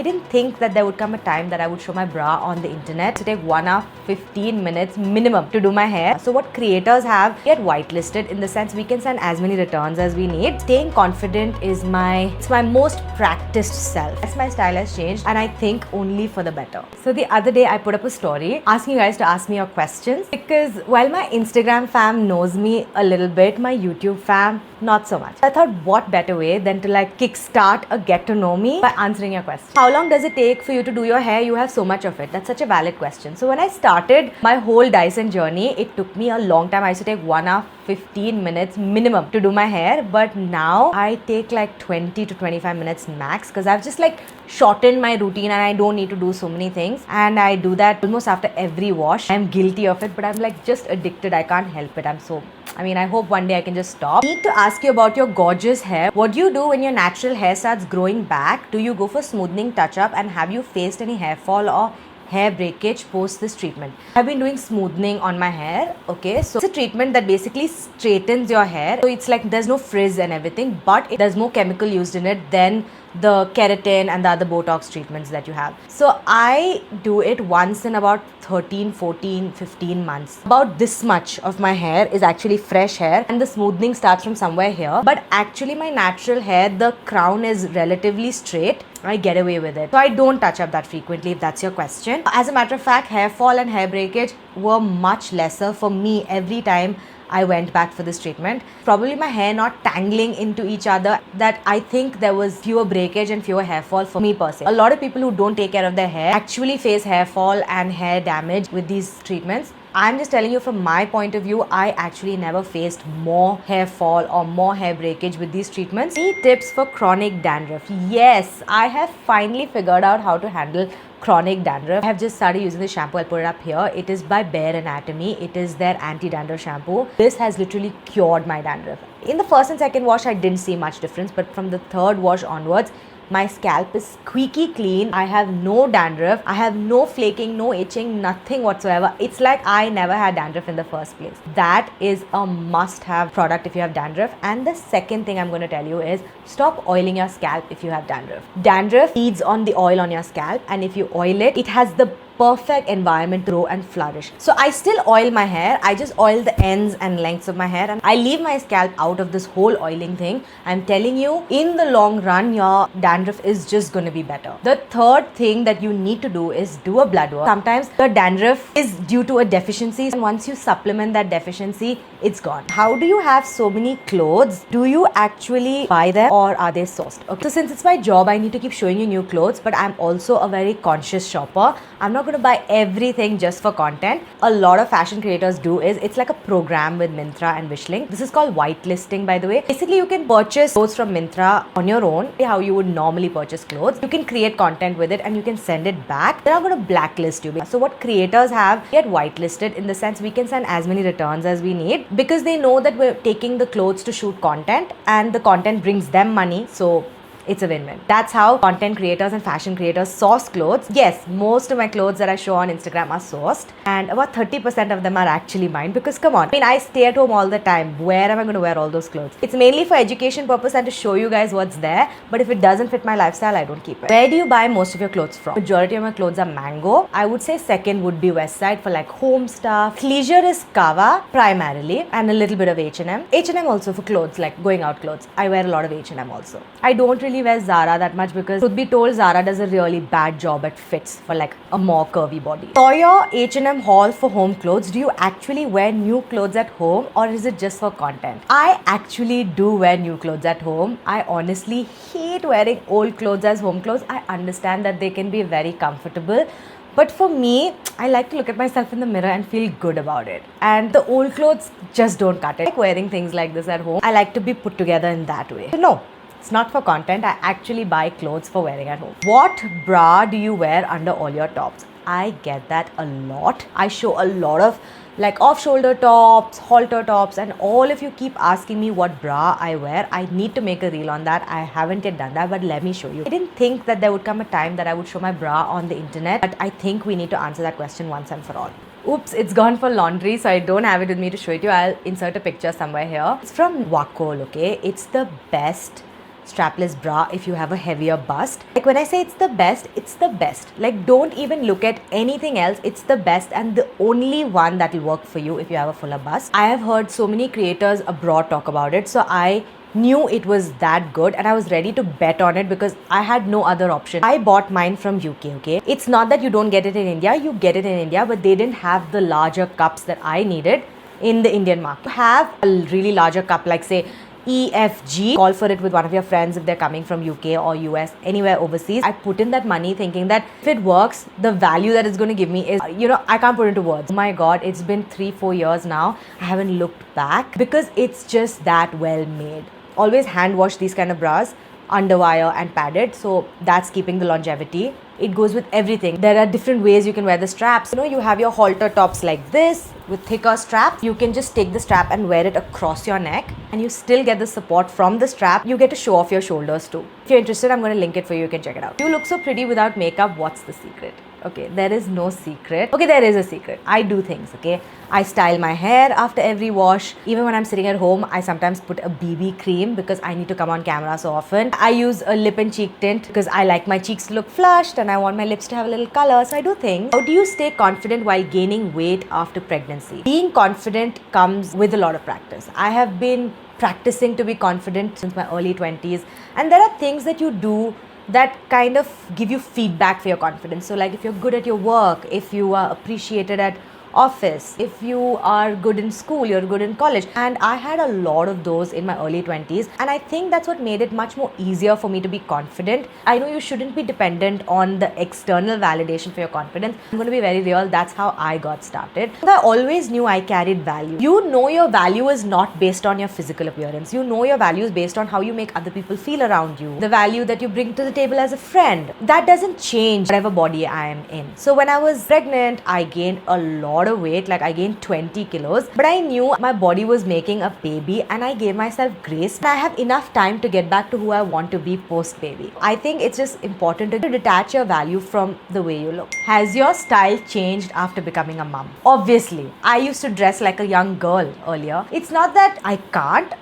I didn't think that there would come a time that I would show my bra on the internet to take 1 hour 15 minutes minimum to do my hair. So what creators have get whitelisted in the sense we can send as many returns as we need. Staying confident is my most practiced self. Yes, my style has changed and I think only for the better. So the other day I put up a story asking you guys to ask me your questions because while my Instagram fam knows me a little bit, my YouTube fam not so much. I thought what better way than to like kickstart a get to know me by answering your question. How long does it take for you to do your hair? You have so much of it. That's such a valid question. So when I started my whole Dyson journey, it took me a long time. I used to take 1 hour 15 minutes minimum to do my hair, but now I take like 20 to 25 minutes max because I've just like shortened my routine and I don't need to do so many things, and I do that almost after every wash. I'm guilty of it, but I'm like just addicted. I can't help it. I hope one day I can just stop. I need to ask you about your gorgeous hair. What do you do when your natural hair starts growing back? Do you go for smoothing touch-up, and have you faced any hair fall or hair breakage post this treatment? I've been doing smoothing on my hair. Okay, so it's a treatment that basically straightens your hair. So it's like there's no frizz and everything, but there's more chemical used in it than the keratin and the other Botox treatments that you have. So I do it once in about 13, 14, 15 months. About this much of my hair is actually fresh hair and the smoothing starts from somewhere here. But actually my natural hair, the crown is relatively straight. I get away with it. So I don't touch up that frequently if that's your question. As a matter of fact, hair fall and hair breakage were much lesser for me every time I went back for this treatment. Probably my hair not tangling into each other, that I think there was fewer breakage and fewer hair fall for me per se. A lot of people who don't take care of their hair actually face hair fall and hair damage with these treatments. I'm just telling you from my point of view, I actually never faced more hair fall or more hair breakage with these treatments. Any tips for chronic dandruff? Yes, I have finally figured out how to handle chronic dandruff. I have just started using the shampoo. I'll put it up here. It is by Bare Anatomy. It is their anti-dandruff shampoo. This has literally cured my dandruff. In the first and second wash, I didn't see much difference, but from the third wash onwards, my scalp is squeaky clean. I have no dandruff. I have no flaking, no itching, nothing whatsoever. It's like I never had dandruff in the first place. That is a must-have product if you have dandruff. And the second thing I'm going to tell you is stop oiling your scalp if you have dandruff. Dandruff feeds on the oil on your scalp, and if you oil it, it has the perfect environment to grow and flourish. So I still oil my hair. I just oil the ends and lengths of my hair, and I leave my scalp out of this whole oiling thing. I'm telling you, in the long run, your dandruff is just going to be better. The third thing that you need to do is do a blood work. Sometimes the dandruff is due to a deficiency, and once you supplement that deficiency, it's gone. How do you have so many clothes? Do you actually buy them or are they sourced? Okay. So since it's my job, I need to keep showing you new clothes, but I'm also a very conscious shopper. I'm not going to buy everything just for content. A lot of fashion creators do is it's like a program with Myntra and Wishlink. This is called whitelisting, by the way. Basically, you can purchase clothes from Myntra on your own, how you would normally purchase clothes. You can create content with it and you can send it back. They're not going to blacklist you. So what creators have get whitelisted in the sense we can send as many returns as we need because they know that we're taking the clothes to shoot content and the content brings them money. So it's a win-win. That's how content creators and fashion creators source clothes. Yes, most of my clothes that I show on Instagram are sourced, and about 30% of them are actually mine because come on, I stay at home all the time. Where am I going to wear all those clothes? It's mainly for education purpose and to show you guys what's there, but if it doesn't fit my lifestyle, I don't keep it. Where do you buy most of your clothes from? Majority of my clothes are Mango. I would say second would be Westside for like home stuff. Leisure is Kava primarily, and a little bit of H&M. H&M also for clothes, like going out clothes. I wear a lot of H&M also. I don't really wear Zara that much because truth be told, Zara does a really bad job at fits for like a more curvy body. For your H&M haul for home clothes, do you actually wear new clothes at home or is it just for content? I actually do wear new clothes at home. I honestly hate wearing old clothes as home clothes. I understand that they can be very comfortable, but for me, I like to look at myself in the mirror and feel good about it. And the old clothes just don't cut it. I like wearing things like this at home. I like to be put together in that way. So no, it's not for content. I actually buy clothes for wearing at home. What bra do you wear under all your tops? I get that a lot. I show a lot of like off-shoulder tops, halter tops, and all of you keep asking me what bra I wear. I need to make a reel on that. I haven't yet done that, but let me show you. I didn't think that there would come a time that I would show my bra on the internet, but I think we need to answer that question once and for all. Oops, it's gone for laundry, so I don't have it with me to show it to you. I'll insert a picture somewhere here. It's from Wacoal, okay? It's the best strapless bra if you have a heavier bust. Like when I say it's the best, it's the best. Like don't even look at anything else. It's the best and the only one that will work for you if you have a fuller bust. I have heard so many creators abroad talk about it, so I knew it was that good and I was ready to bet on it because I had no other option. I bought mine from UK, okay? It's not that you don't get it in India, you get it in India, but they didn't have the larger cups that I needed in the Indian market. Have a really larger cup, like say EFG, call for it with one of your friends if they're coming from UK or US, anywhere overseas. I put in that money thinking that if it works, the value that it's going to give me is, I can't put into words. Oh my god, it's been 3-4 years now. I haven't looked back because it's just that well made. Always hand wash these kind of bras, underwire and padded, so that's keeping the longevity. It goes with everything. There are different ways you can wear the straps. You have your halter tops like this with thicker straps. You can just take the strap and wear it across your neck and you still get the support from the strap. You get to show off your shoulders too. If you're interested, I'm going to link it for you. You can check it out. You look so pretty without makeup. What's the secret? Okay, there is no secret. Okay, there is a secret. I do things, okay? I style my hair after every wash. Even when I'm sitting at home, I sometimes put a BB cream because I need to come on camera so often. I use a lip and cheek tint because I like my cheeks to look flushed and I want my lips to have a little color. So I do things. How do you stay confident while gaining weight after pregnancy? Being confident comes with a lot of practice. I have been practicing to be confident since my early 20s. And there are things that you do that kind of give you feedback for your confidence. So like if you're good at your work, if you are appreciated at office, if you are good in school, you're good in college. And I had a lot of those in my early 20s. And I think that's what made it much more easier for me to be confident. I know you shouldn't be dependent on the external validation for your confidence. I'm going to be very real. That's how I got started. I always knew I carried value. You know your value is not based on your physical appearance. You know your value is based on how you make other people feel around you. The value that you bring to the table as a friend. That doesn't change whatever body I am in. So when I was pregnant, I gained a lot of weight. Like I gained 20 kilos, but I knew my body was making a baby and I gave myself grace and I have enough time to get back to who I want to be post baby. I think it's just important to detach your value from the way you look. Has your style changed after becoming a mom? Obviously, I used to dress like a young girl earlier. It's not that I can't.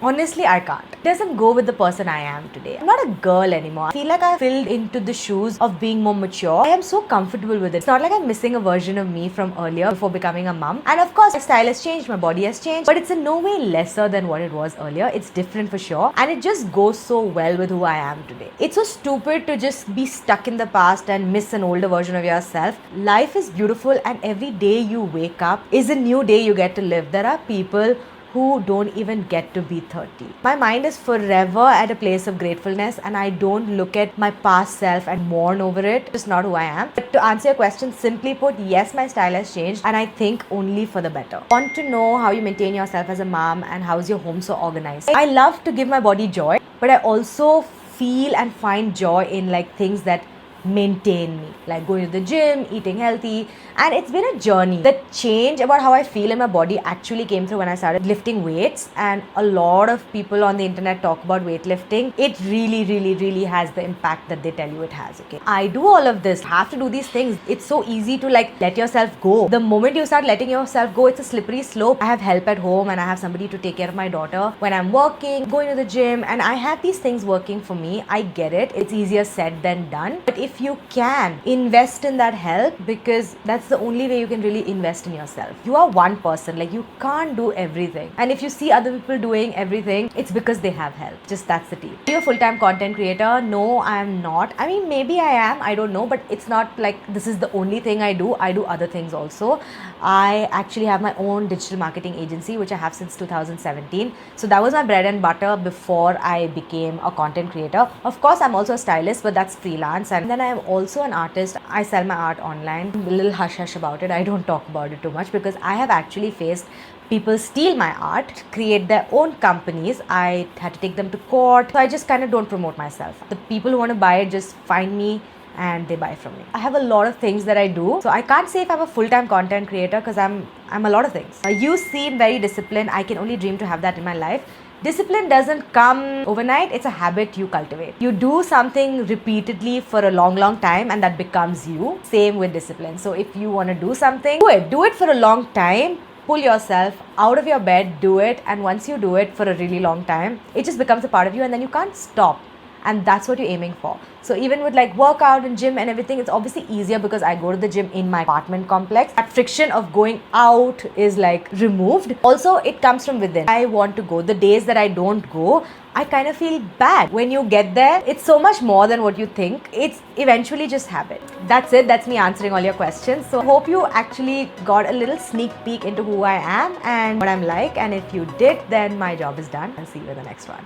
Honestly, I can't. It doesn't go with the person I am today. I'm not a girl anymore. I feel like I filled into the shoes of being more mature. I am so comfortable with it. It's not like I'm missing a version of me from earlier before becoming a mom. And of course, my style has changed, my body has changed, but it's in no way lesser than what it was earlier. It's different for sure. And it just goes so well with who I am today. It's so stupid to just be stuck in the past and miss an older version of yourself. Life is beautiful and every day you wake up is a new day you get to live. There are people who don't even get to be 30. My mind is forever at a place of gratefulness and I don't look at my past self and mourn over it. It's not who I am. But to answer your question, simply put, yes, my style has changed and I think only for the better. I want to know how you maintain yourself as a mom and how is your home so organized. I love to give my body joy, but I also feel and find joy in like things that maintain me, like going to the gym, eating healthy, and it's been a journey. The change about how I feel in my body actually came through when I started lifting weights, and a lot of people on the internet talk about weightlifting. It really has the impact that they tell you it has. Okay, I do all of this, have to do these things. It's so easy to like let yourself go. The moment you start letting yourself go, it's a slippery slope. I have help at home and I have somebody to take care of my daughter when I'm working, going to the gym, and I have these things working for me. I get it. It's easier said than done. But if you can invest in that help, because that's the only way you can really invest in yourself. You are one person, like you can't do everything. And if you see other people doing everything, it's because they have help. Just that's the deal. Are you a full-time content creator? No, I am not. I mean, maybe I am, I don't know, but it's not like this is the only thing I do. I do other things also. I actually have my own digital marketing agency, which I have since 2017. So that was my bread and butter before I became a content creator. Of course, I'm also a stylist, but that's freelance. And then I'm also an artist. I sell my art online. I'm a little hush-hush about it. I don't talk about it too much because I have actually faced people steal my art, create their own companies. I had to take them to court. So I just kind of don't promote myself. The people who want to buy it just find me and they buy from me. I have a lot of things that I do. So I can't say if I'm a full-time content creator because I'm a lot of things. You seem very disciplined. I can only dream to have that in my life. Discipline doesn't come overnight. It's a habit you cultivate. You do something repeatedly for a long time and that becomes you. Same with discipline. So if you want to do something, do it. Do it for a long time. pull yourself out of your bed, do it, and once you do it for a really long time, it just becomes a part of you and then you can't stop. And that's what you're aiming for. So even with like workout and gym and everything, it's obviously easier because I go to the gym in my apartment complex. That friction of going out is like removed. Also, it comes from within. I want to go. The days that I don't go, I kind of feel bad. When you get there, it's so much more than what you think. It's eventually just habit. That's it. That's me answering all your questions. So I hope you actually got a little sneak peek into who I am and what I'm like. And if you did, then my job is done. I'll see you in the next one.